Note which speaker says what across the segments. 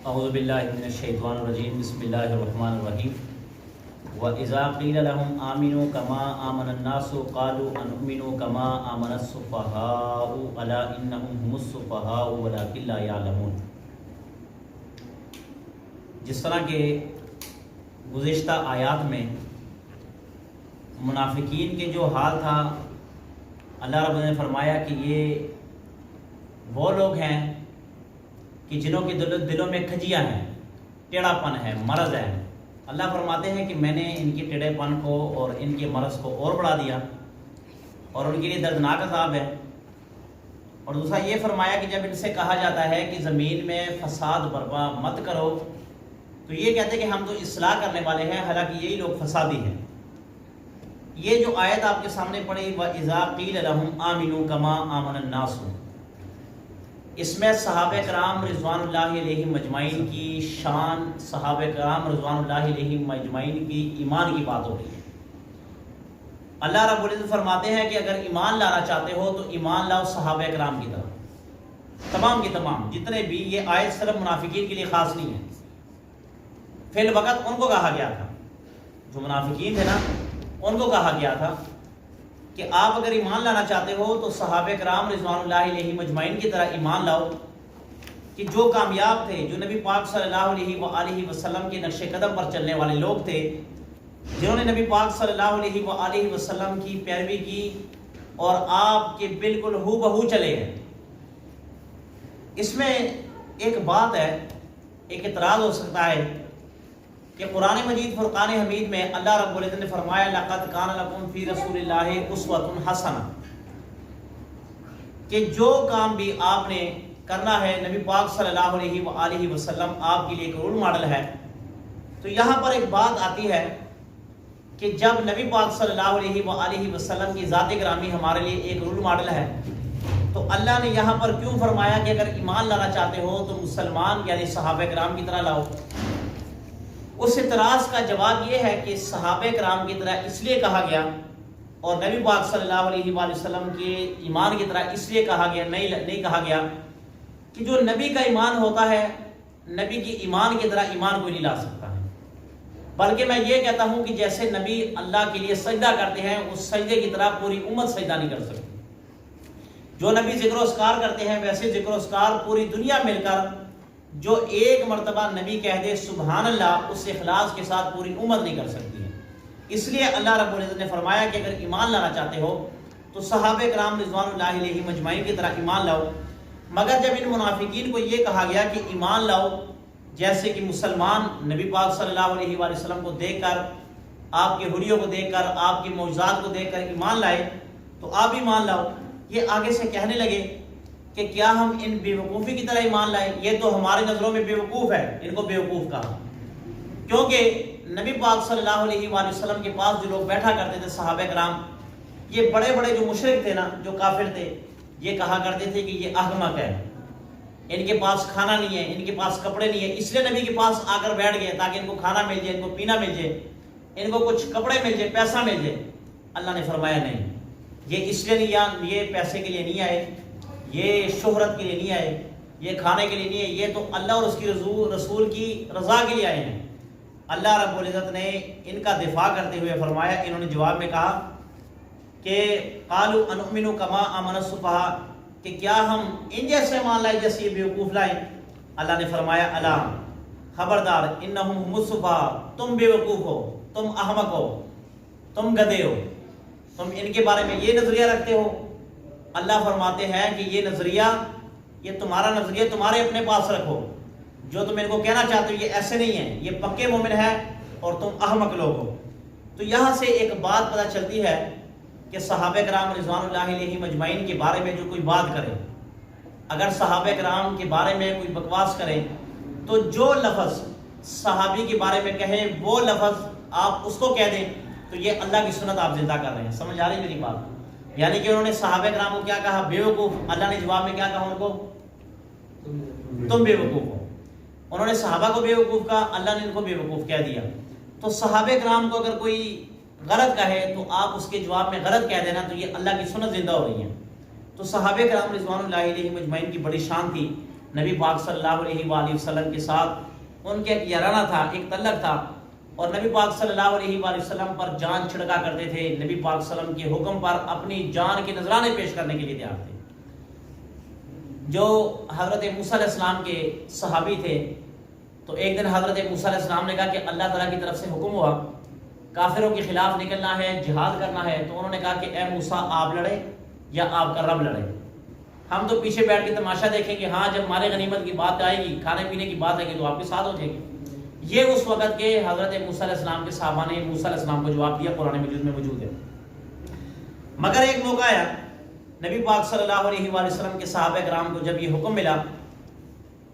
Speaker 1: اعوذ باللہ من الشیطان الرجیم بسم اللہ الرحمن الرحیم وَإِذَا قِيلَ لَهُمْ آمِنُوا كَمَا آمَنَ النَّاسُ قَالُوا أَنُؤْمِنُ كَمَا آمَنَ السُّفَهَاءُ أَلَا إِنَّهُمْ هُمُ السُّفَهَاءُ وَلَكِنْ لَا يَعْلَمُونَ۔ جس طرح کہ گزشتہ آیات میں منافقین کے جو حال تھا، اللہ رب نے فرمایا کہ یہ وہ لوگ ہیں کہ جنہوں کے دلوں میں کھجیاں ہیں، ٹیڑھا پن ہے، مرض ہے۔ اللہ فرماتے ہیں کہ میں نے ان کے ٹیڑھے پن کو اور ان کے مرض کو اور بڑھا دیا اور ان کے لیے دردناک عذاب ہے۔ اور دوسرا یہ فرمایا کہ جب ان سے کہا جاتا ہے کہ زمین میں فساد برپا مت کرو تو یہ کہتے ہیں کہ ہم تو اصلاح کرنے والے ہیں، حالانکہ یہی لوگ فسادی ہیں۔ یہ جو آیت آپ کے سامنے پڑھی وَإِذَا قِيلَ لَهُمْ آمِنُوا كَمَا آمَنَ النَّاسُ، اس میں صحابہ کرام رضوان اللہ علیہ مجمعین کی شان، صحابہ کرام رضوان اللہ علیہ مجمعین کی ایمان کی بات ہو رہی ہے۔ اللہ رب العزت فرماتے ہیں کہ اگر ایمان لانا چاہتے ہو تو ایمان لاؤ صحابہ کرام کی طرح، تمام کی تمام جتنے بھی۔ یہ آیت صرف منافقین کے لیے خاص نہیں ہے، فی الوقت ان کو کہا گیا تھا، جو منافقین تھے نا ان کو کہا گیا تھا کہ آپ اگر ایمان لانا چاہتے ہو تو صحابہ کرام رضوان اللہ علیہ مجمعین کی طرح ایمان لاؤ کہ جو کامیاب تھے، جو نبی پاک صلی اللہ علیہ وآلہ وسلم کے نقش قدم پر چلنے والے لوگ تھے، جنہوں نے نبی پاک صلی اللہ علیہ وآلہ وسلم کی پیروی کی اور آپ کے بالکل ہو بہو چلے ہیں۔ اس میں ایک بات ہے، ایک اعتراض ہو سکتا ہے کہ قرآن مجید فرقان حمید میں اللہ رب العزت نے فرمایا لَقَدْ كَانَ لَكُمْ فِي رَسُولِ اللَّهِ أُسْوَةٌ حَسَنَةٌ، کہ جو کام بھی آپ نے کرنا ہے نبی پاک صلی اللہ علیہ وآلہ وسلم آپ کے لیے ایک رول ماڈل ہے۔ تو یہاں پر ایک بات آتی ہے کہ جب نبی پاک صلی اللہ علیہ وآلہ وسلم کی ذات گرامی ہمارے لیے ایک رول ماڈل ہے تو اللہ نے یہاں پر کیوں فرمایا کہ اگر ایمان لانا چاہتے ہو تو مسلمان یعنی صحابہ کرام کی طرح لاؤ؟ اس اعتراض کا جواب یہ ہے کہ صحابہ کرام کی طرح اس لیے کہا گیا اور نبی پاک صلی اللہ علیہ وآلہ وسلم کے ایمان کی طرح اس لیے کہا گیا نہیں کہا گیا کہ جو نبی کا ایمان ہوتا ہے نبی کی ایمان کی طرح ایمان کوئی نہیں لا سکتا ہے، بلکہ میں یہ کہتا ہوں کہ جیسے نبی اللہ کے لیے سجدہ کرتے ہیں اس سجدے کی طرح پوری امت سجدہ نہیں کر سکتی۔ جو نبی ذکر و اذکار کرتے ہیں ویسے ذکر و اذکار پوری دنیا مل کر جو ایک مرتبہ نبی کہہ دے سبحان اللہ، اس اخلاص کے ساتھ پوری امت نہیں کر سکتی ہے۔ اس لیے اللہ رب العزت نے فرمایا کہ اگر ایمان لانا چاہتے ہو تو صحابہ کرام رضوان اللہ علیہ مجمعین کی طرح ایمان لاؤ۔ مگر جب ان منافقین کو یہ کہا گیا کہ ایمان لاؤ جیسے کہ مسلمان نبی پاک صلی اللہ علیہ وآلہ وسلم کو دیکھ کر، آپ کے حریوں کو دیکھ کر، آپ کی معجزات کو دیکھ کر ایمان لائے تو آپ ایمان لاؤ، یہ آگے سے کہنے لگے کہ کیا ہم ان بیوقوفی کی طرح ایمان لائیں؟ یہ تو ہماری نظروں میں بیوقوف ہے، ان کو بیوقوف کہا، کیونکہ نبی پاک صلی اللہ علیہ وآلہ وسلم کے پاس جو لوگ بیٹھا کرتے تھے صحابہ کرام، یہ بڑے بڑے جو مشرک تھے نا، جو کافر تھے، یہ کہا کرتے تھے کہ یہ احمق ہے، ان کے پاس کھانا نہیں ہے، ان کے پاس کپڑے نہیں ہے، اس لیے نبی کے پاس آ کر بیٹھ گئے تاکہ ان کو کھانا مل جائے، ان کو پینا مل جائے، ان کو کچھ کپڑے مل جائے، پیسہ مل جائے۔ اللہ نے فرمایا نہیں، یہ اس لیے نہیں، یہ پیسے کے لیے نہیں آئے، یہ شہرت کے لیے نہیں آئے، یہ کھانے کے لیے نہیں ہے، یہ تو اللہ اور اس کی رسول کی رضا کے لیے آئے ہیں۔ اللہ رب العزت نے ان کا دفاع کرتے ہوئے فرمایا، انہوں نے جواب میں کہا کہ قالوا انؤمن کما آمن السفہاء، کہ کیا ہم ان جیسے مان لائے جیسے یہ بیوقوف لائیں؟ اللہ نے فرمایا الا، خبردار، انہم هم السفہاء، تم بیوقوف ہو، تم احمق ہو، تم گدھے ہو، تم ان کے بارے میں یہ نظریہ رکھتے ہو۔ اللہ فرماتے ہیں کہ یہ نظریہ، یہ تمہارا نظریہ تمہارے اپنے پاس رکھو، جو تم ان کو کہنا چاہتے ہو یہ ایسے نہیں ہیں، یہ پکے مومن ہیں اور تم احمق لوگ ہو۔ تو یہاں سے ایک بات پتہ چلتی ہے کہ صحابہ کرام رضوان اللہ علیہ مجمعین کے بارے میں جو کوئی بات کرے، اگر صحابہ کرام کے بارے میں کوئی بکواس کرے تو جو لفظ صحابی کے بارے میں کہیں وہ لفظ آپ اس کو کہہ دیں تو یہ اللہ کی سنت آپ زندہ کر رہے ہیں۔ سمجھ آ رہی میری بات؟ یعنی کہ انہوں نے صحابہ کرام کو کیا کہا؟ بیوقوف۔ اللہ نے جواب میں کیا کہا ان کو؟ تم بیوقوف ہو۔ انہوں نے صحابہ کو بیوقوف کہا، اللہ نے ان کو بیوقوف کہہ دیا۔ تو صحابہ کرام کو اگر کوئی غلط کہے تو آپ اس کے جواب میں غلط کہہ دینا، تو یہ اللہ کی سنت زندہ ہو رہی ہے۔ تو صحابہ کرام رضوان اللہ علیہ مجمعین کی بڑی شان تھی نبی پاک صلی اللہ علیہ وآلہ وسلم کے ساتھ ان کے ایک یارانہ تھا، ایک تعلق تھا، اور نبی پاک صلی اللہ علیہ وآلہ وسلم پر جان چھڑکا کرتے تھے، نبی پاک صلی اللہ علیہ وسلم کے حکم پر اپنی جان کے نذرانے پیش کرنے کے لیے تیار تھے۔ جو حضرت موسیٰ علیہ السلام کے صحابی تھے، تو ایک دن حضرت موسیٰ علیہ السلام نے کہا کہ اللہ تعالیٰ کی طرف سے حکم ہوا کافروں کے خلاف نکلنا ہے، جہاد کرنا ہے۔ تو انہوں نے کہا کہ اے موسیٰ آپ لڑے یا آپ کا رب لڑے، ہم تو پیچھے بیٹھ کے تماشا دیکھیں گے، ہاں جب مال غنیمت کی بات آئے گی، کھانے پینے کی بات آئے گی تو آپ کے ساتھ ہو جائے گی۔ یہ اس وقت کے حضرت موسیٰ علیہ السلام کے صحابہ نے موسیٰ علیہ السلام کو جواب دیا، قرآن مجید میں موجود ہے۔ مگر ایک موقع آیا، نبی پاک صلی اللہ علیہ وآلہ وسلم کے صحابہ کرام کو جب یہ حکم ملا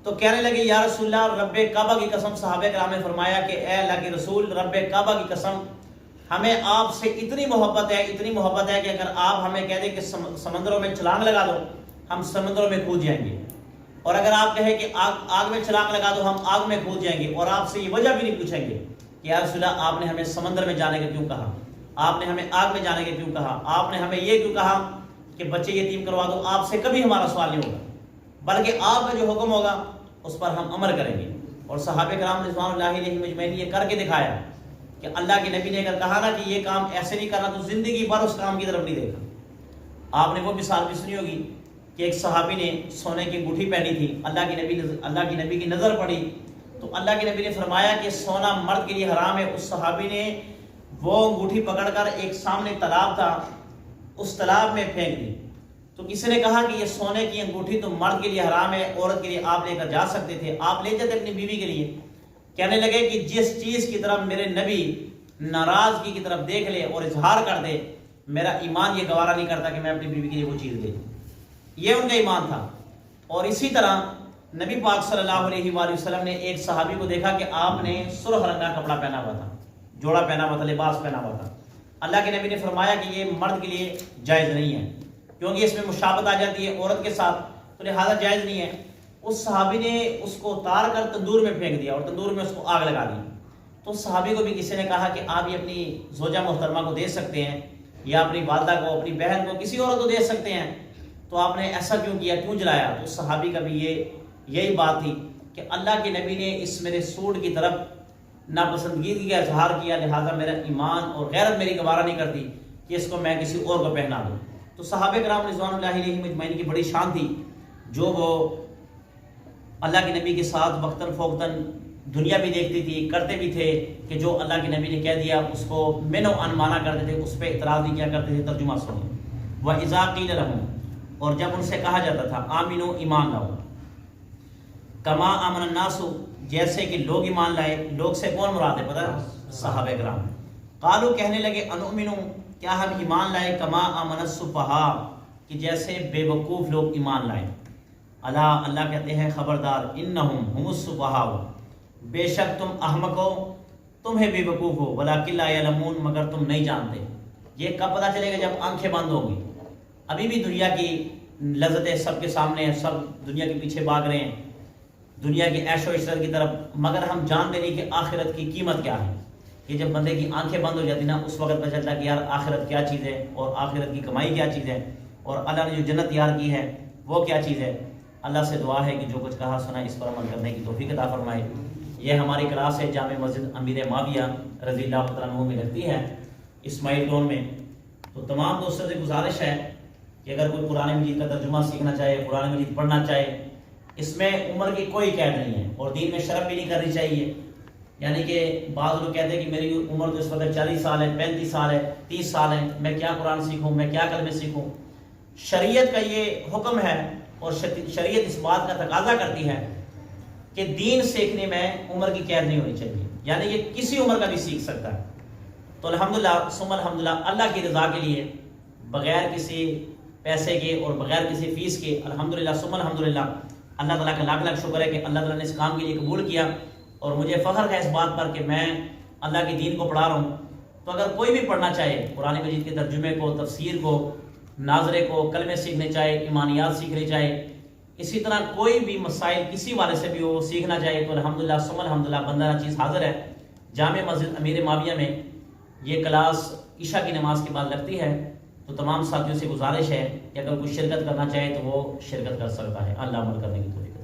Speaker 1: تو کہنے لگے یا رسول اللہ رب کعبہ کی قسم، صحابہ کرام نے فرمایا کہ اے اللہ کے رسول، رب کعبہ کی قسم، ہمیں آپ سے اتنی محبت ہے کہ اگر آپ ہمیں کہہ دیں کہ سمندروں میں چھلانگ لگا دو، ہم سمندروں میں کود جائیں گے، اور اگر آپ کہیں کہ آگ میں چھلانگ لگا دو، ہم آگ میں کود جائیں گے، اور آپ سے یہ وجہ بھی نہیں پوچھیں گے کہ یا رسول اللہ آپ نے ہمیں سمندر میں جانے کا کیوں کہا، آپ نے ہمیں آگ میں جانے کا کیوں کہا، آپ نے ہمیں یہ کیوں کہا کہ بچے یتیم کروا دو، آپ سے کبھی ہمارا سوال نہیں ہوگا، بلکہ آپ کا جو حکم ہوگا اس پر ہم عمل کریں گے۔ اور صحابہ کرام رضوان اللہ علیہم اجمعین نے یہ کر کے دکھایا کہ اللہ کے نبی نے اگر کہا نا کہ یہ کام ایسے نہیں کرنا تو زندگی بھر اس کام کی طرف نہیں دیکھا۔ آپ نے وہ مثال بھی سنی ہوگی کہ ایک صحابی نے سونے کی انگوٹھی پہنی تھی، اللہ کے نبی کی نظر پڑی تو اللہ کے نبی نے فرمایا کہ سونا مرد کے لیے حرام ہے۔ اس صحابی نے وہ انگوٹھی پکڑ کر ایک سامنے تالاب تھا، اس تالاب میں پھینک دی۔ تو کسی نے کہا کہ یہ سونے کی انگوٹھی تو مرد کے لیے حرام ہے، عورت کے لیے آپ لے کر جا سکتے تھے، آپ لے جاتے اپنی بیوی کے لیے۔ کہنے لگے کہ جس چیز کی طرف میرے نبی ناراضگی کی طرف دیکھ لے اور اظہار کر دے، میرا ایمان یہ گوارا نہیں کرتا کہ میں اپنی بیوی کے لیے وہ چیز دے دوں۔ یہ ان کا ایمان تھا۔ اور اسی طرح نبی پاک صلی اللہ علیہ وآلہ وسلم نے ایک صحابی کو دیکھا کہ آپ نے سرخ رنگ کا کپڑا پہنا ہوا تھا، جوڑا پہنا ہوا تھا، لباس پہنا ہوا تھا۔ اللہ کے نبی نے فرمایا کہ یہ مرد کے لیے جائز نہیں ہے کیونکہ اس میں مشابہت آ جاتی ہے عورت کے ساتھ، تو لہٰذا جائز نہیں ہے۔ اس صحابی نے اس کو اتار کر تندور میں پھینک دیا اور تندور میں اس کو آگ لگا دی۔ تو صحابی کو بھی کسی نے کہا کہ آپ یہ اپنی زوجہ محترمہ کو دے سکتے ہیں یا اپنی والدہ کو، اپنی بہن کو، کسی اور کو دے سکتے ہیں، تو آپ نے ایسا کیوں کیا، کیوں جلایا؟ تو صحابی کا بھی یہی بات تھی کہ اللہ کے نبی نے اس میرے سوٹ کی طرف ناپسندگی کا اظہار کیا، لہٰذا میرا ایمان اور غیرت میری گوارا نہیں کرتی کہ اس کو میں کسی اور کو پہنا دوں۔ تو صحابہ کرام رضوان اللہ علیہم اجمعین کی بڑی شان تھی، جو وہ اللہ کے نبی کے ساتھ وقتاً فوقتاً دنیا بھی دیکھتی تھی، کرتے بھی تھے کہ جو اللہ کے نبی نے کہہ دیا اس کو من و ان مانا کرتے تھے، اس پہ اعتراض نہیں کیا کرتے تھے۔ ترجمہ سنیں، وَإِذَا قِيلَ لَهُمْ، اور جب ان سے کہا جاتا تھا آمنو، ایمان لاؤ، کما آمن الناس، جیسے کہ لوگ ایمان لائے۔ لوگ سے کون مراد ہے پتہ؟ صحابہ کرام۔ قالو، کہنے لگے انؤمنو، کیا ہم ایمان لائے، کما آمن السفہاء، کہ جیسے بے وقوف لوگ ایمان لائے۔ اللہ کہتے ہیں خبردار، انہم ہم السفہاء، بے شک تم احمق ہو، تمہیں بے وقوف ہو، ولکن لا یعلمون، مگر تم نہیں جانتے۔ یہ کب پتہ چلے گا؟ جب آنکھیں بند ہوں گی۔ ابھی بھی دنیا کی لذتیں سب کے سامنے ہیں، سب دنیا کے پیچھے بھاگ رہے ہیں، دنیا کی عیش و عشرت کی طرف، مگر ہم جانتے نہیں کہ آخرت کی قیمت کیا ہے۔ یہ جب بندے کی آنکھیں بند ہو جاتی نا، اس وقت پتہ چلتا ہے کہ یار آخرت کیا چیز ہے اور آخرت کی کمائی کیا چیز ہے، اور اللہ نے جو جنت تیار کی ہے وہ کیا چیز ہے۔ اللہ سے دعا ہے کہ جو کچھ کہا سنا اس پر عمل کرنے کی توفیق عطا فرمائے۔ یہ ہماری کلاس ہے جامع مسجد امیر معاویہ رضی اللہ تعالیٰ عنہ میں لگتی ہے، اسماعیل ٹون میں۔ تو تمام دوستوں سے گزارش ہے کہ اگر کوئی قرآن مجید کا ترجمہ سیکھنا چاہے، قرآن مجید پڑھنا چاہے، اس میں عمر کی کوئی قید نہیں ہے اور دین میں شرم بھی نہیں کرنی چاہیے۔ یعنی کہ بعض لوگ کہتے ہیں کہ میری عمر تو اس وقت 40 سال ہے، 35 سال ہے، 30 سال ہے، میں کیا قرآن سیکھوں، میں کیا کلمے سیکھوں۔ شریعت کا یہ حکم ہے اور شریعت اس بات کا تقاضا کرتی ہے کہ دین سیکھنے میں عمر کی قید نہیں ہونی چاہیے، یعنی کہ کسی عمر کا بھی سیکھ سکتا ہے۔ تو الحمدللہ ثم الحمدللہ، اللہ کی رضا کے لیے بغیر کسی پیسے کے اور بغیر کسی فیس کے، الحمدللہ ثم الحمدللہ، اللہ تعالیٰ کا لاکھ لاکھ شکر ہے کہ اللہ تعالیٰ نے اس کام کے لیے قبول کیا، اور مجھے فخر ہے اس بات پر کہ میں اللہ کے دین کو پڑھا رہا ہوں۔ تو اگر کوئی بھی پڑھنا چاہے قرآن مجید کے ترجمے کو، تفسیر کو، ناظرے کو، کلمے سیکھنے چاہے، ایمانیات سیکھنے چاہے، اسی طرح کوئی بھی مسائل کسی والے سے بھی وہ سیکھنا چاہے، تو الحمدللہ ثم الحمدللہ بندہ چیز حاضر ہے۔ جامع مسجد امیر معاویہ میں یہ کلاس عشاء کی نماز کے بعد لگتی ہے، تو تمام ساتھیوں سے گزارش ہے کہ اگر کوئی شرکت کرنا چاہے تو وہ شرکت کر سکتا ہے۔ اللہ عمل کرنے کی توفیق۔